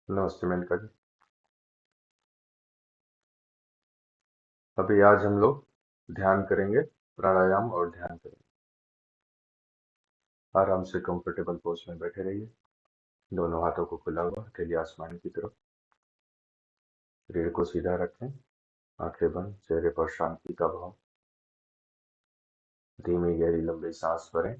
नमस्ते मेनका जी। अभी आज हम लोग ध्यान करेंगे, प्राणायाम और ध्यान करेंगे। आराम से कंफर्टेबल पोज में बैठे रहिए। दोनों हाथों को खुला हुआ, हथेली आसमान की तरफ। रीढ़ को सीधा रखें, आंखें बंद, चेहरे पर शांति का भाव। धीमी गहरी लंबी सांस भरें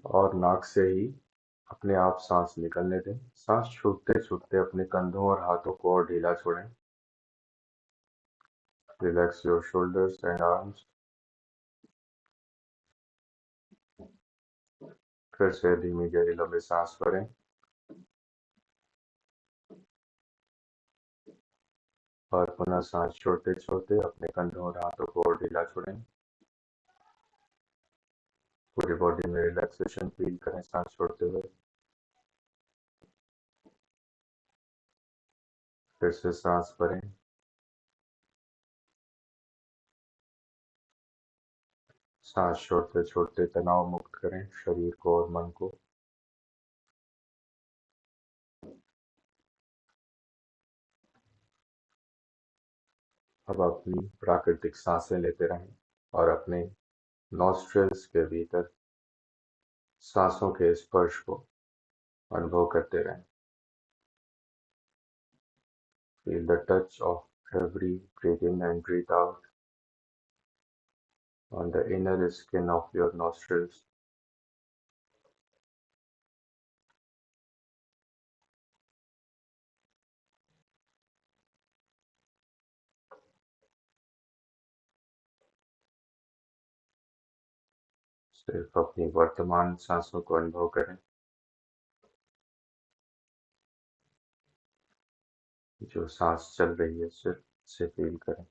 और नाक से ही अपने आप सांस निकलने दें। सांस छूटते छूटते अपने कंधों और हाथों को और ढीला छोड़ें। Relax your shoulders and arms. फिर से धीमी गहरी लंबी सांस भरें और पुनः सांस छोड़ते छोड़ते अपने कंधों और हाथों को और ढीला छोड़ें। पूरी बॉडी में रिलैक्सेशन फील करें सांस छोड़ते हुए। फिर से सांस भरें, सांस छोड़ते छोड़ते तनाव मुक्त करें शरीर को और मन को। अब अपनी प्राकृतिक सांसें लेते रहें और अपने नॉस्ट्रल्स के भीतर सांसों के स्पर्श को अनुभव करते रहें। Feel the touch of every breathe in and breathe out on the inner skin of your nostrils. सिर्फ अपनी वर्तमान सांसों को अनुभव करें। जो सांस चल रही है सिर्फ से फील करें।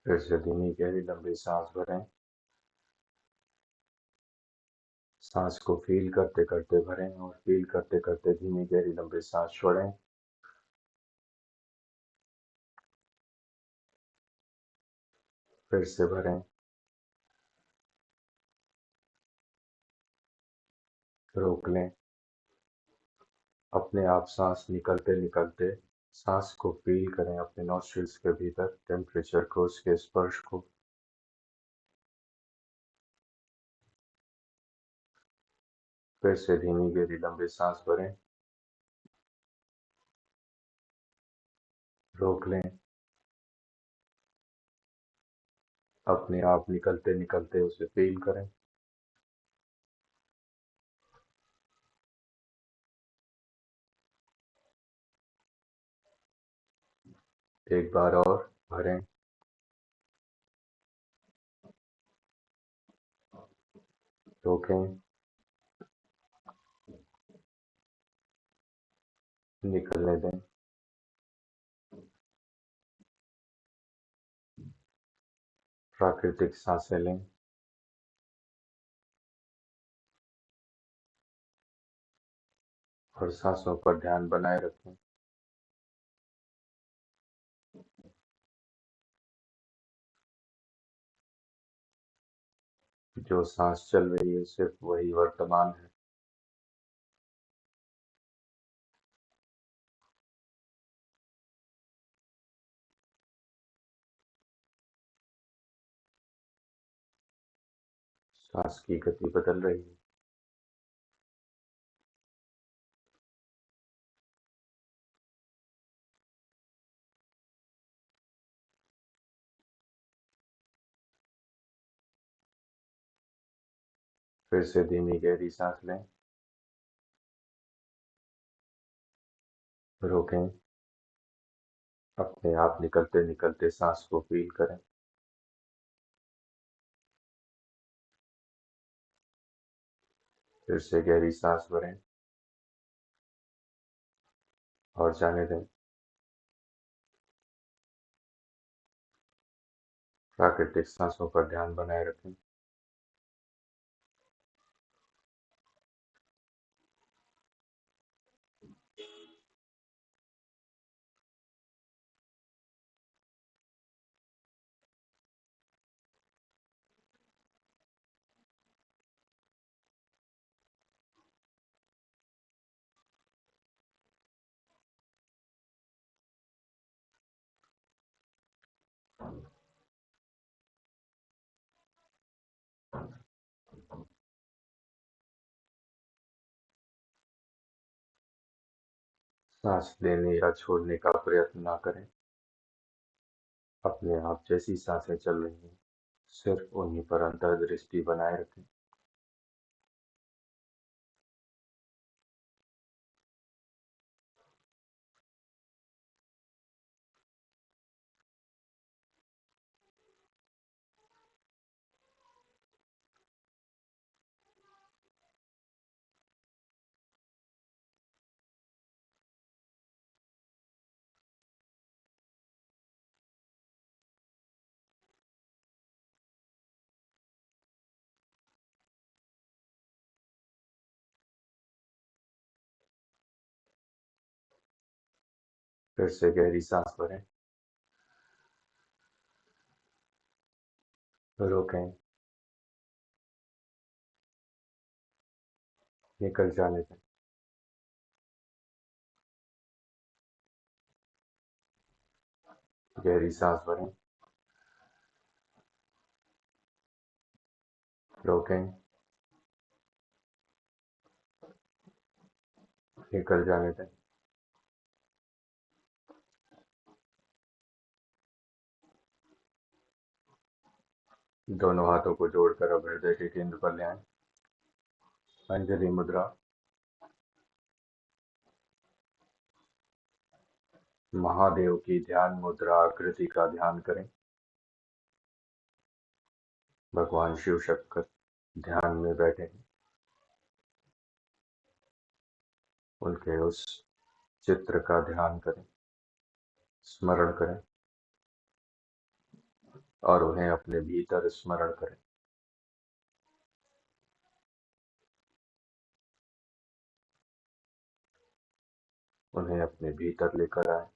फिर से धीमी गहरी लंबी सांस भरें। सांस को फील करते करते भरें और फील करते करते धीमी गहरी लंबी सांस छोड़ें। फिर से भरें, रोक लें। अपने आप सांस निकलते निकलते सांस को फील करें अपने नॉस्ट्रिल्स के भीतर, टेम्परेचर को, उसके स्पर्श को। फिर से धीमी गहरी लंबी सांस भरें, रोक लें। अपने आप निकलते निकलते उसे फील करें। एक बार और भरें, रोकें, निकलने दें। प्राकृतिक सांसें लें और सांसों पर ध्यान बनाए रखें। जो सांस चल रही है सिर्फ वही वर्तमान है। सांस की गति बदल रही है। फिर से धीमी गहरी सांस लें, रोकें। अपने आप निकलते निकलते सांस को फील करें। फिर से गहरी सांस भरें और जाने दें। प्राकृतिक सांसों पर ध्यान बनाए रखें। सांस लेने या छोड़ने का प्रयत्न ना करें। अपने आप जैसी सांसें चल रही हैं, सिर्फ उन्हीं पर अंतर्दृष्टि बनाए रखें। फिर से गहरी सांस भरें, रोकें, निकल जाने दें। गहरी सांस भरें, रोकें, निकल जाने दें। दोनों हाथों को जोड़कर अब हृदय के केंद्र पर ले आएं। अंजलि मुद्रा। महादेव की ध्यान मुद्रा आकृति का ध्यान करें। भगवान शिव शंकर ध्यान में बैठे हैं। उनके उस चित्र का ध्यान करें, स्मरण करें और उन्हें अपने भीतर स्मरण करें। उन्हें अपने भीतर लेकर आए।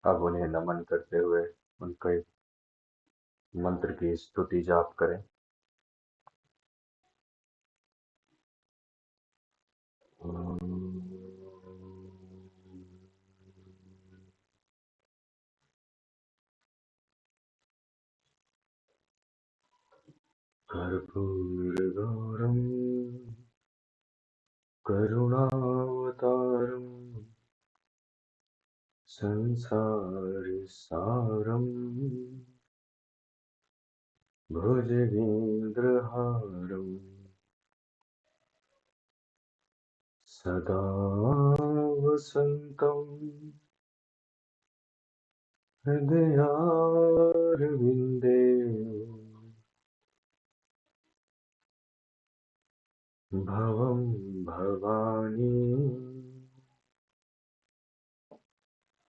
अब उन्हें नमन करते हुए उनके मंत्र की स्तुति जाप करें। कर्पूरगौरं करुणावतारं संसारसारं भुजगेन्द्रहारं सदा वसन्तं हृदयारविन्दे भवं भवानी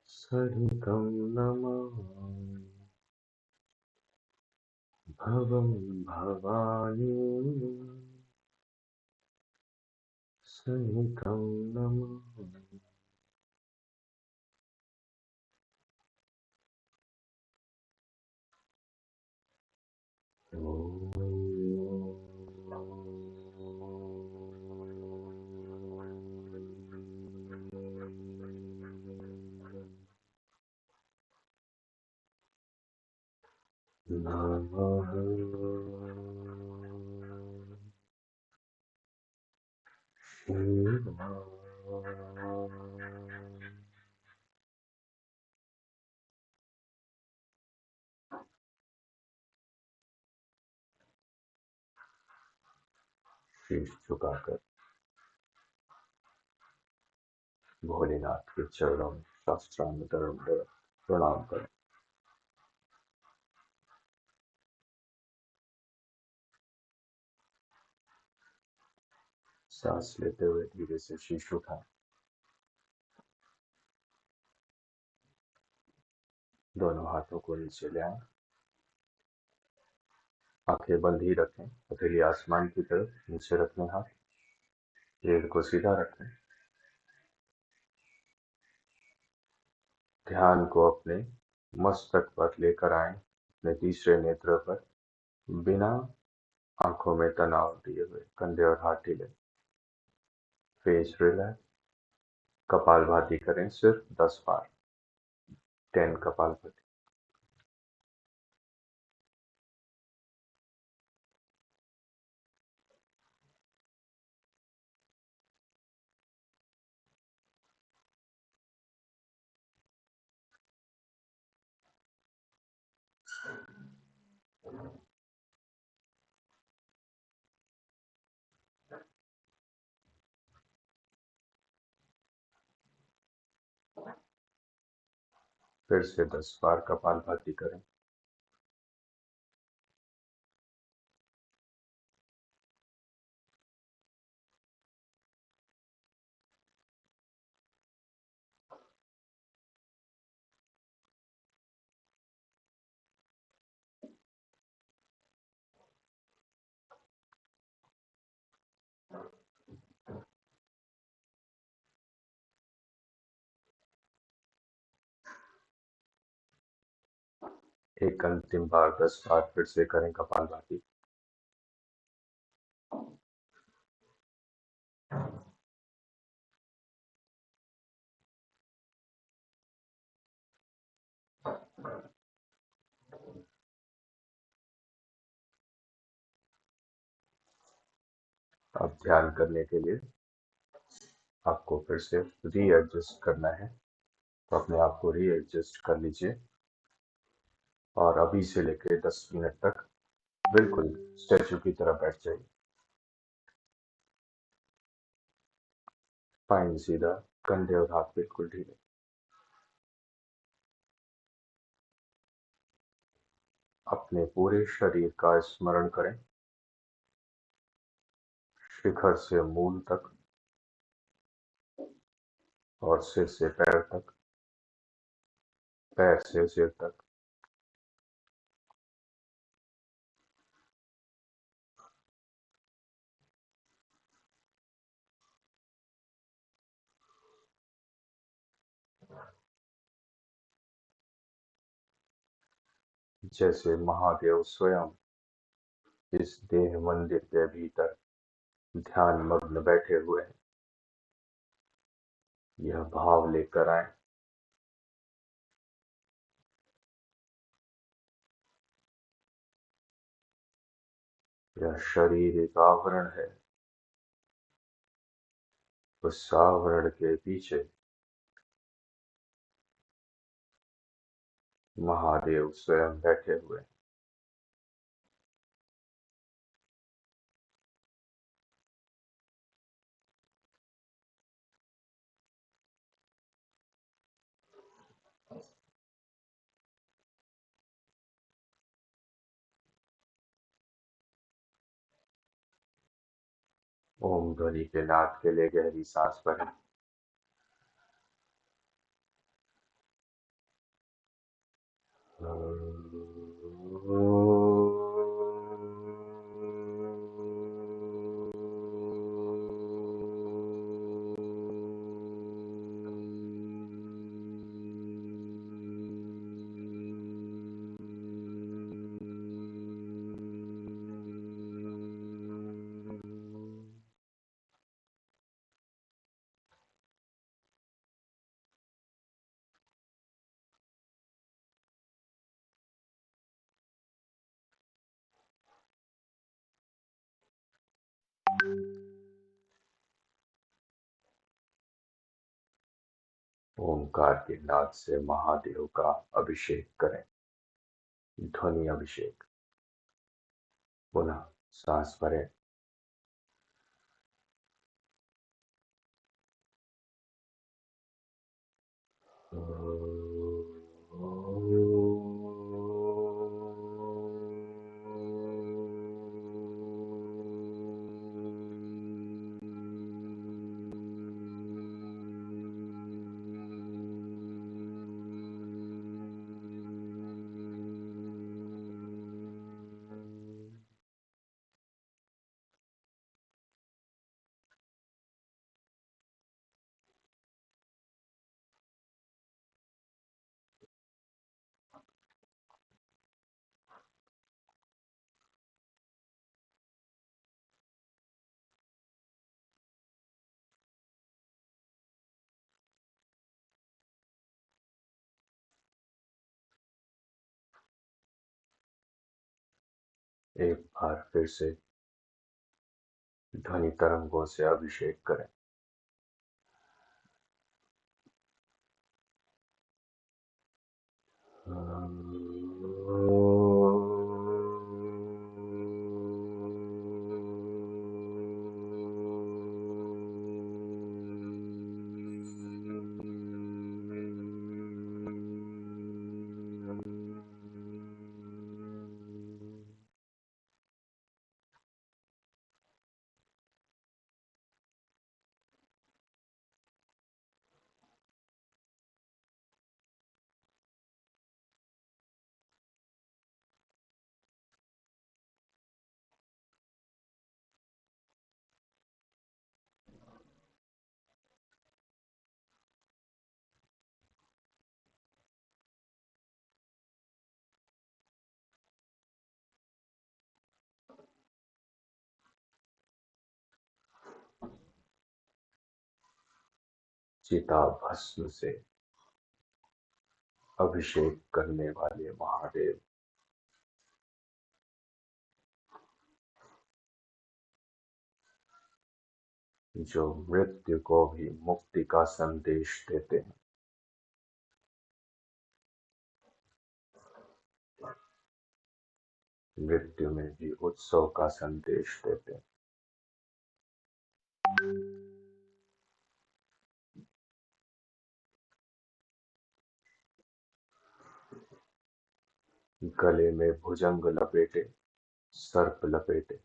सहितं नमामि। भवं भवानी सहितं नमामि। नमः शिवाय। शीश झुकाकर भोलेनाथ के चरणों में साष्टांग दंड प्रणाम करें। सांस लेते हुए धीरे से शीश उठाएं। दोनों हाथों को नीचे ले आएं। आंखें बंद ही रखें। हथेली आसमान की तरफ नीचे रखें। हाथ रीढ़ को सीधा रखें। ध्यान को अपने मस्तक पर लेकर आएं। अपने तीसरे नेत्र पर बिना आंखों में तनाव दिए हुए कंधे और हाथ ढीले। Face relax. कपालभाति करें सिर्फ 10 बार। 10 कपालभाति। फिर से 10 बार कपालभाति करें। एक अंतिम बार 10 बार फिर से करें कपालभाति। अब ध्यान करने के लिए आपको फिर से रीएडजस्ट करना है, तो अपने आप को रीएडजस्ट कर लीजिए और अभी से लेकर 10 मिनट तक बिल्कुल स्टैचू की तरह बैठ जाइए। स्पाइन सीधा, कंधे और हाथ बिल्कुल ढीले। अपने पूरे शरीर का स्मरण करें, शिखर से मूल तक और सिर से पैर तक, पैर से सिर तक। जैसे महादेव स्वयं इस देह मंदिर के भीतर ध्यान मग्न बैठे हुए हैं, यह भाव लेकर आए। यह शरीर एक आवरण है, उस आवरण के पीछे महादेव स्वयं बैठे हुए हैं। ओम ध्वनि के नाद के लिए गहरी सांस भरें। ओमकार के नाद से महादेव का अभिषेक करें। ध्वनि अभिषेक। पुनः सांस भरें। एक बार फिर से ध्वनि तरंगों से अभिषेक करें। चिताभस्म से अभिषेक करने वाले महादेव, जो मृत्यु को भी मुक्ति का संदेश देते हैं, मृत्यु में भी उत्सव का संदेश देते हैं। गले में भुजंग लपेटे, सर्प लपेटे,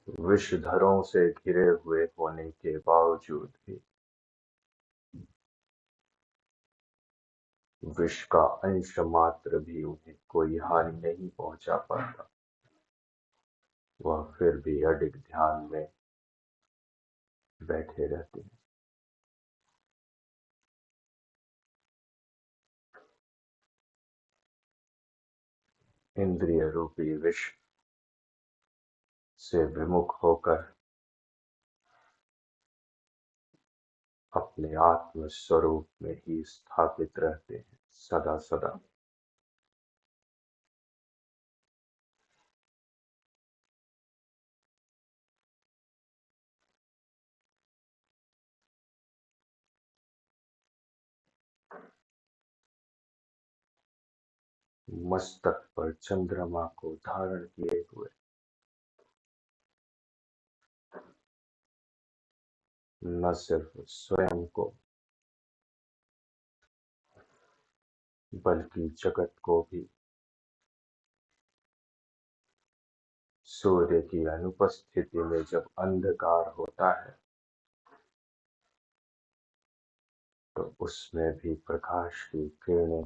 विषधरों से घिरे हुए होने के बावजूद भी विष का अंश मात्र भी उन्हें कोई हानि नहीं पहुंचा पाता, वह फिर भी अडिग ध्यान में बैठे रहते हैं। इंद्रिय रूपी विष से विमुख होकर अपने आत्म स्वरूप में ही स्थापित रहते हैं सदा सदा। मस्तक पर चंद्रमा को धारण किए हुए न सिर्फ स्वयं को बल्कि जगत को भी सूर्य की अनुपस्थिति में जब अंधकार होता है तो उसमें भी प्रकाश की किरणें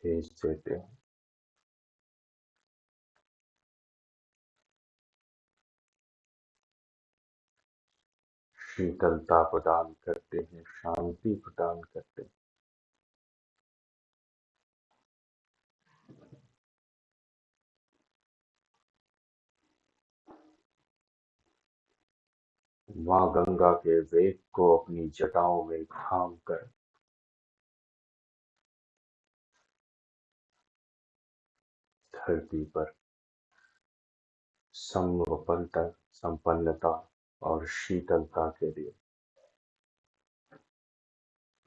भेज देते हैं, शीतलता प्रदान करते हैं, शांति प्रदान करते हैं। माँ गंगा के वेग को अपनी जटाओं में थाम कर धरती पर संपन्नता और शीतलता के लिए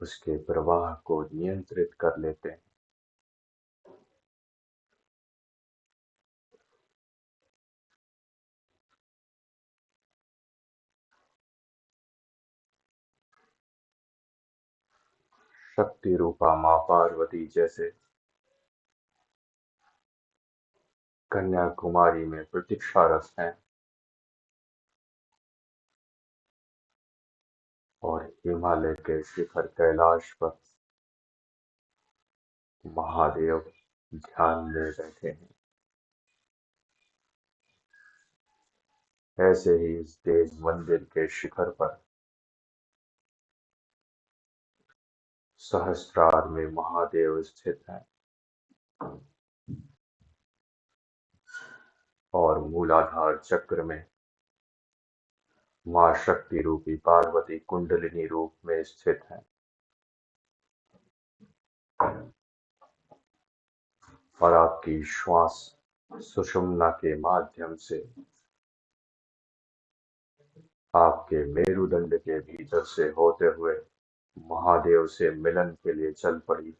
उसके प्रवाह को नियंत्रित कर लेते हैं। शक्ति रूपा माँ पार्वती जैसे कन्याकुमारी में प्रतीक्षारत हैं और हिमालय के शिखर कैलाश पर महादेव ध्यान में बैठे हैं। ऐसे ही इस देव मंदिर के शिखर पर सहस्त्रार में महादेव स्थित हैं और मूलाधार चक्र में मां शक्ति रूपी पार्वती कुंडलिनी रूप में स्थित हैं। और आपकी श्वास सुषुम्ना के माध्यम से आपके मेरुदंड के भीतर से होते हुए महादेव से मिलन के लिए चल पड़ी।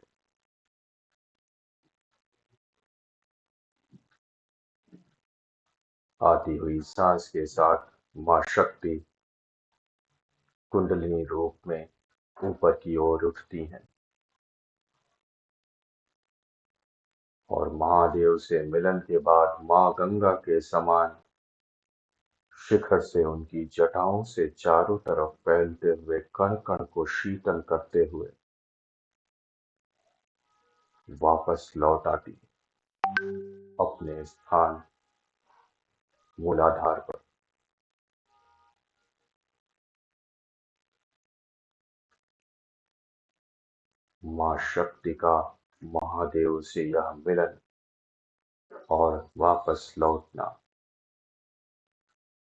आती हुई सांस के साथ मां शक्ति कुंडलिनी रूप में ऊपर की ओर उठती हैं और महादेव से मिलन के बाद मां गंगा के समान शिखर से उनकी जटाओं से चारों तरफ फैलते हुए कण कण को शीतल करते हुए वापस लौट आती अपने स्थान मूलाधार पर। मां शक्ति का महादेव से यह मिलन और वापस लौटना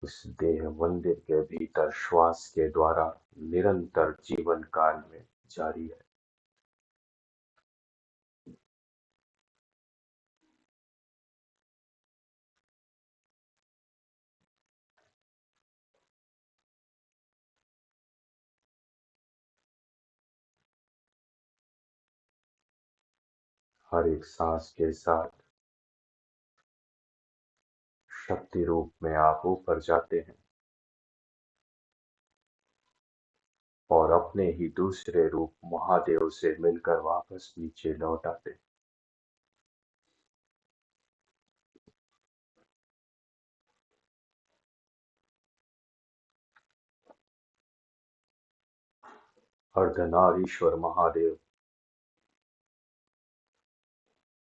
इस देह मंदिर के भीतर श्वास के द्वारा निरंतर जीवन काल में जारी है। हर एक सांस के साथ शक्ति रूप में आप ऊपर जाते हैं और अपने ही दूसरे रूप महादेव से मिलकर वापस नीचे लौट आते। अर्धनारीश्वर महादेव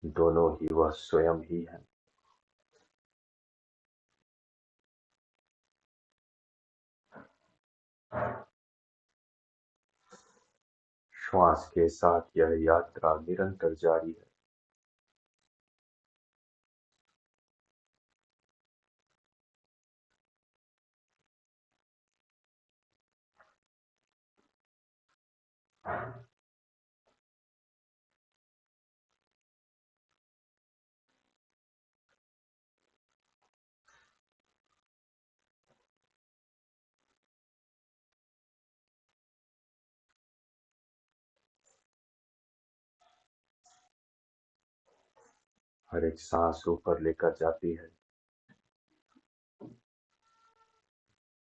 दोनों ही वह स्वयं ही है। श्वास के साथ यह यात्रा निरंतर जारी है। हर एक सांस ऊपर लेकर जाती है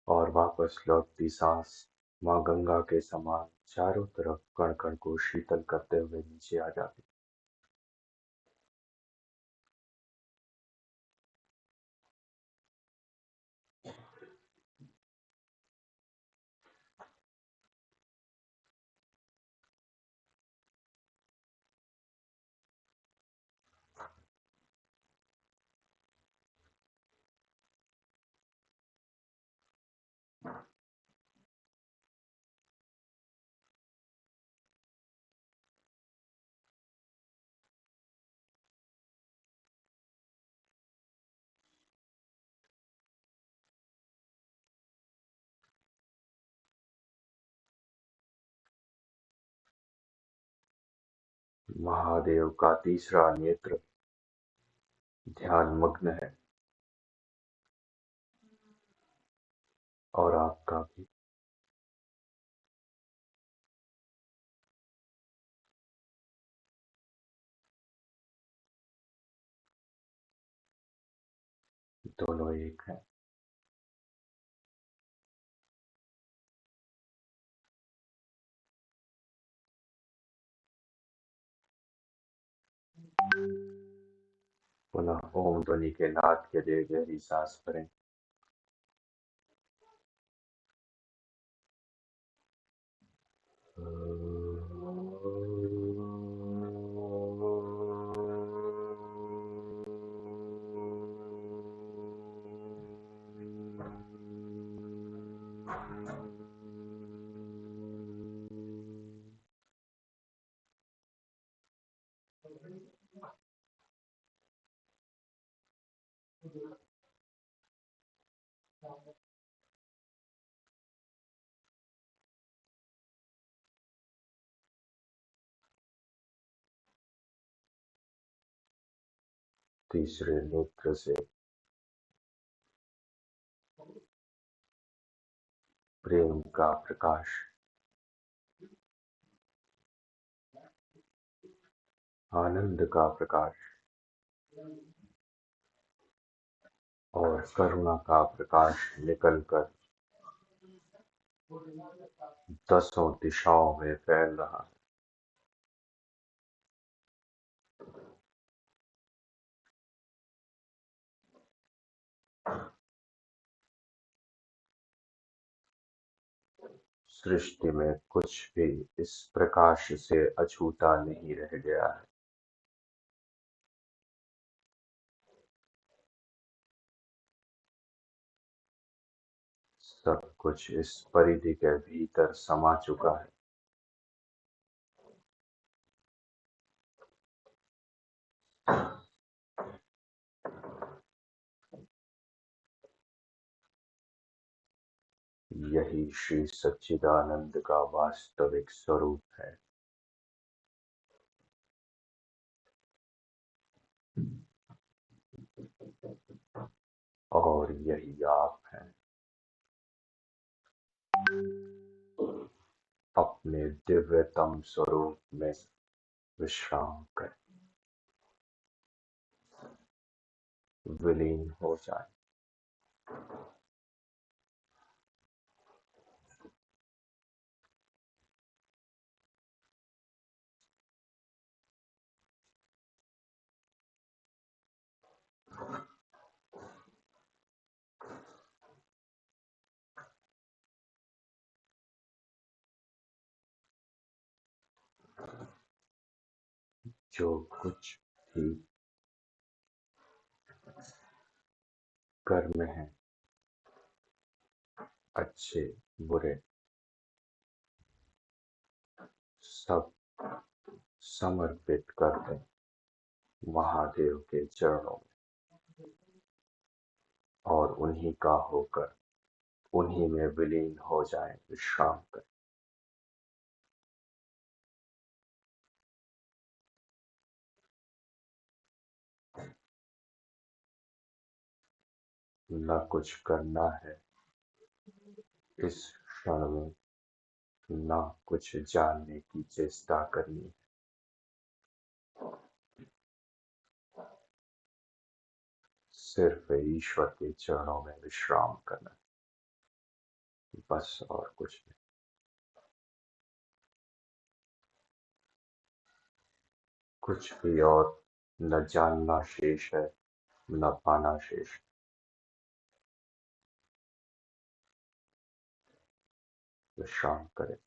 और वापस लौटती सांस मां गंगा के समान चारों तरफ कण कण को शीतल करते हुए नीचे आ जाती। महादेव का तीसरा नेत्र ध्यान मग्न है और आपका भी। दोनों एक है। पुनः ओम ध्वनि के नाद के लिए गहरी सांस भरें। तीसरे नेत्र से प्रेम का प्रकाश, आनंद का प्रकाश और करुणा का प्रकाश निकलकर दसों दिशाओं में फैल रहा है। सृष्टि में कुछ भी इस प्रकाश से अछूता नहीं रह गया है। सब कुछ इस परिधि के भीतर समा चुका है। यही श्री सच्चिदानंद का वास्तविक स्वरूप है। और यही आप हैं। अपने दिव्यतम स्वरूप में विश्राम करें, विलीन हो जाए। जो कुछ भी कर्म है, अच्छे बुरे, सब समर्पित कर दें महादेव के चरणों में और उन्हीं का होकर उन्हीं में विलीन हो जाएं, विश्राम करें। न कुछ करना है इस क्षण में, न कुछ जानने की चेष्टा करनी है। सिर्फ ईश्वर के चरणों में विश्राम करना है, बस और कुछ नहीं। कुछ भी और न जानना शेष है, न पाना शेष है। विश्राम करें।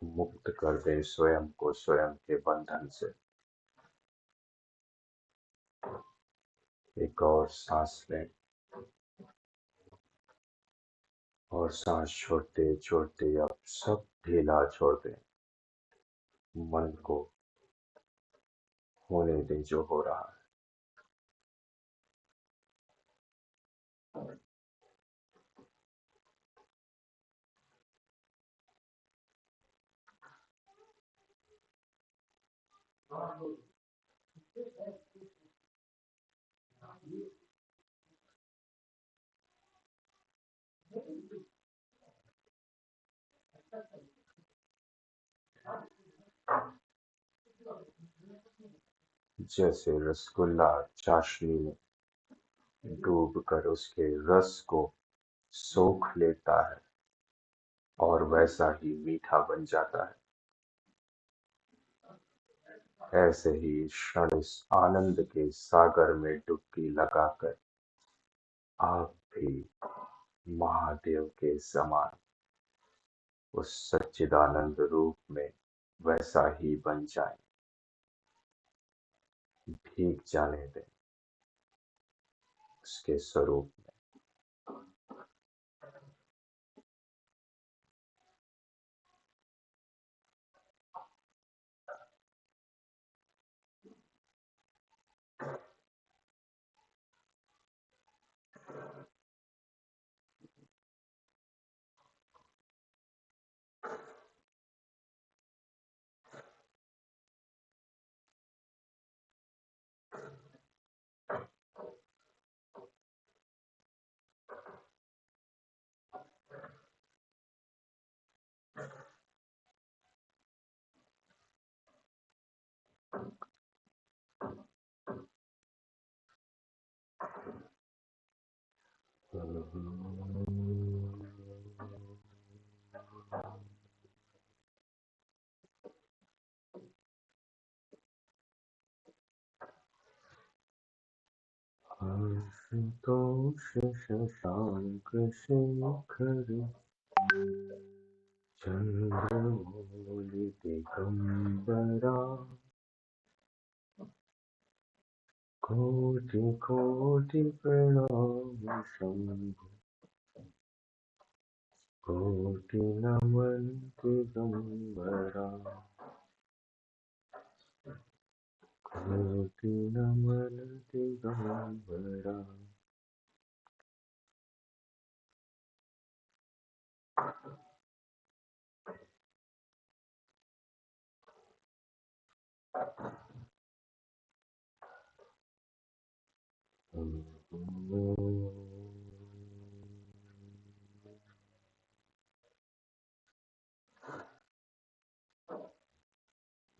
मुक्त कर दें स्वयं को स्वयं के बंधन से। एक और सांस लें और सांस छोड़ते छोड़ते अब सब ढीला छोड़ दें। मन को होने दें जो हो रहा है। जैसे रसगुल्ला चाशनी में डूबकर उसके रस को सोख लेता है और वैसा ही मीठा बन जाता है, ऐसे ही क्षण इस आनंद के सागर में डुबकी लगाकर आप भी महादेव के समान उस सच्चिदानंद रूप में वैसा ही बन जाएं। भीग जाने दें उसके स्वरूप में। आशुतोष शशांक शेखर चंद्रमौलि दिगंबरा कोटि कोटि प्रणाम शंभु कोटि नमन दिगंबरा कोटि नमन दिगंबरा।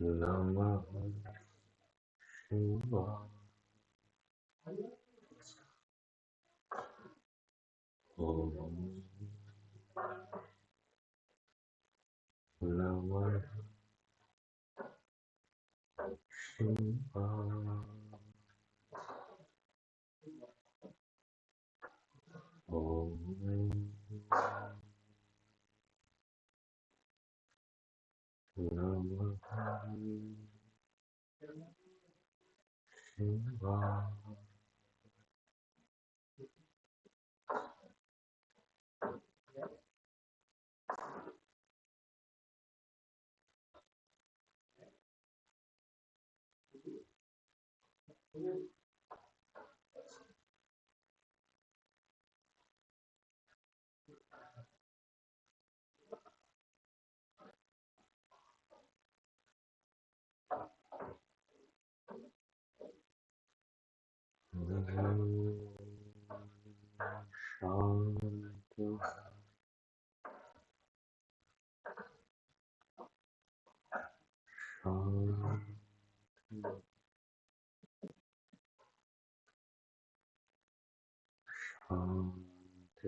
नमः शिवाय। ओम नमः शिवाय। ओम नमः शिवाय। शांति शांति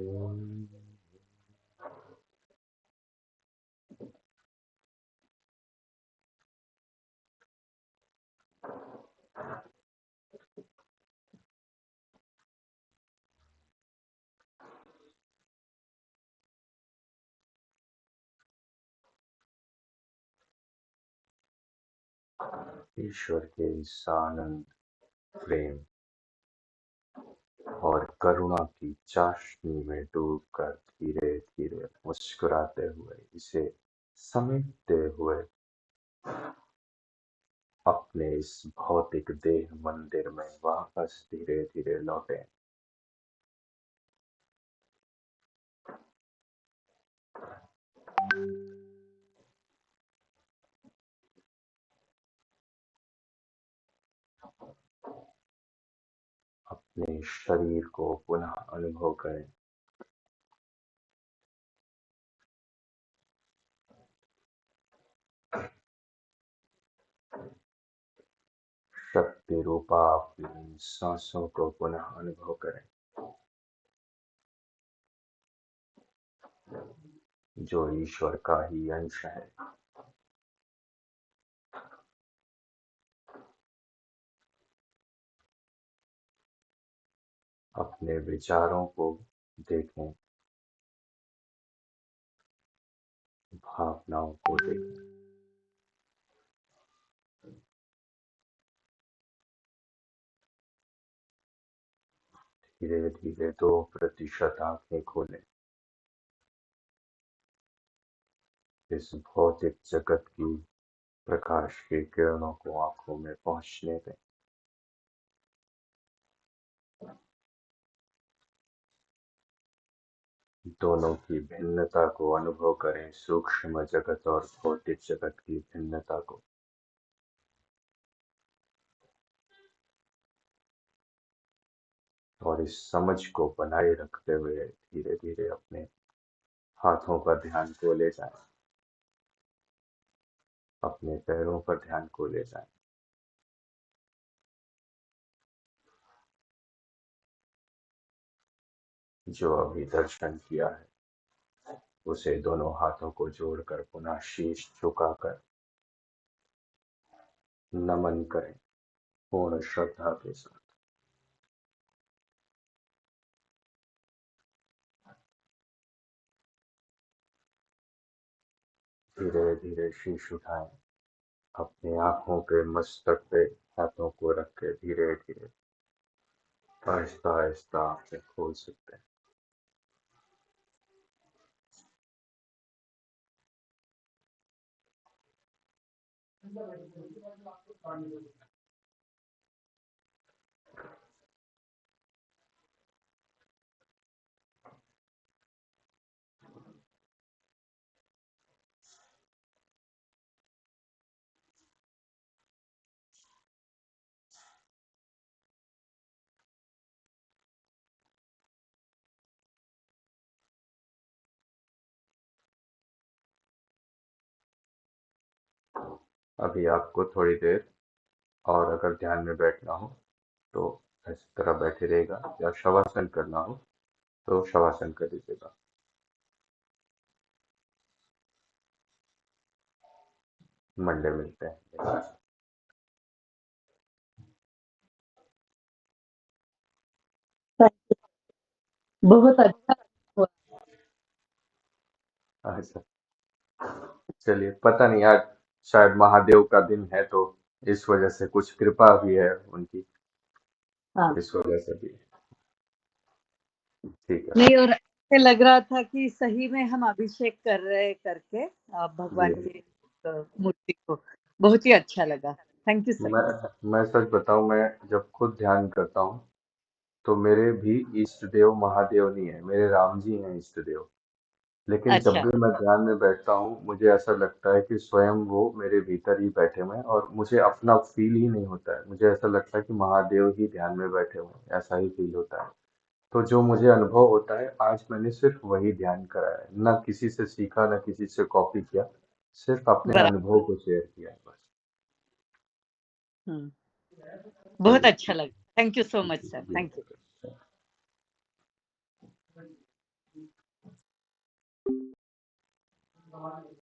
शांति। ईश्वर के इस आनंद, प्रेम और करुणा की चाशनी में डूबकर धीरे धीरे मुस्कुराते हुए, इसे समेटते हुए अपने इस भौतिक देह मंदिर में वापस धीरे धीरे लौटे। अपने शरीर को पुनः अनुभव करें। शक्ति रूपा अपनी सांसों को पुनः अनुभव करें, जो ईश्वर का ही अंश है। अपने विचारों को देखें, भावनाओं को देखें। धीरे धीरे 2% आंखें खोलें। इस भौतिक जगत की प्रकाश की किरणों को आंखों में पहुंचने दें। दोनों की भिन्नता को अनुभव करें, सूक्ष्म जगत और भौतिक जगत की भिन्नता को। और इस समझ को बनाए रखते हुए धीरे धीरे अपने हाथों पर ध्यान को ले जाएं, अपने पैरों पर ध्यान को ले जाएं। जो अभी दर्शन किया है, उसे दोनों हाथों को जोड़कर पुनः शीश झुकाकर नमन करें, पूर्ण श्रद्धा के साथ। धीरे धीरे शीश उठाएं, अपनी आंखों के मस्तक पे हाथों को रख के धीरे धीरे आहिस्ता आहिस्ता आंखें खोल सकते हैं। अभी आपको थोड़ी देर और अगर ध्यान में बैठना हो तो इस तरह बैठे रहेगा, या शवासन करना हो तो शवासन कर लीजिएगा। मंडे मिलते हैं। बहुत अच्छा हुआ। अच्छा, चलिए, पता नहीं आज शायद महादेव का दिन है तो इस वजह से कुछ कृपा भी है उनकी, हाँ, इस वजह से भी। ठीक है। नहीं और ऐसे लग रहा था कि सही में हम अभिषेक कर रहे करके भगवान जी, की मूर्ति को। बहुत ही अच्छा लगा। Thank you sir. मैं सच बताऊं, मैं जब खुद ध्यान करता हूँ तो मेरे भी इष्ट देव महादेव नहीं है, मेरे राम जी हैं इष्ट देव। लेकिन जब अच्छा, भी मैं ध्यान में बैठता हूँ मुझे ऐसा लगता है कि स्वयं वो मेरे भीतर ही बैठे हुए हैं, और मुझे अपना फील ही नहीं होता है। मुझे ऐसा लगता है कि महादेव ही ध्यान में बैठे हुए हैं, ऐसा ही फील होता है। तो जो मुझे अनुभव होता है आज मैंने सिर्फ वही ध्यान करा है, ना किसी से सीखा ना किसी से कॉपी किया, सिर्फ अपने बराबर। अनुभव को शेयर किया है बस। हम्म, बहुत चलिए, अच्छा लगा। Thank you so much sir. जी, थैंक यू। जी।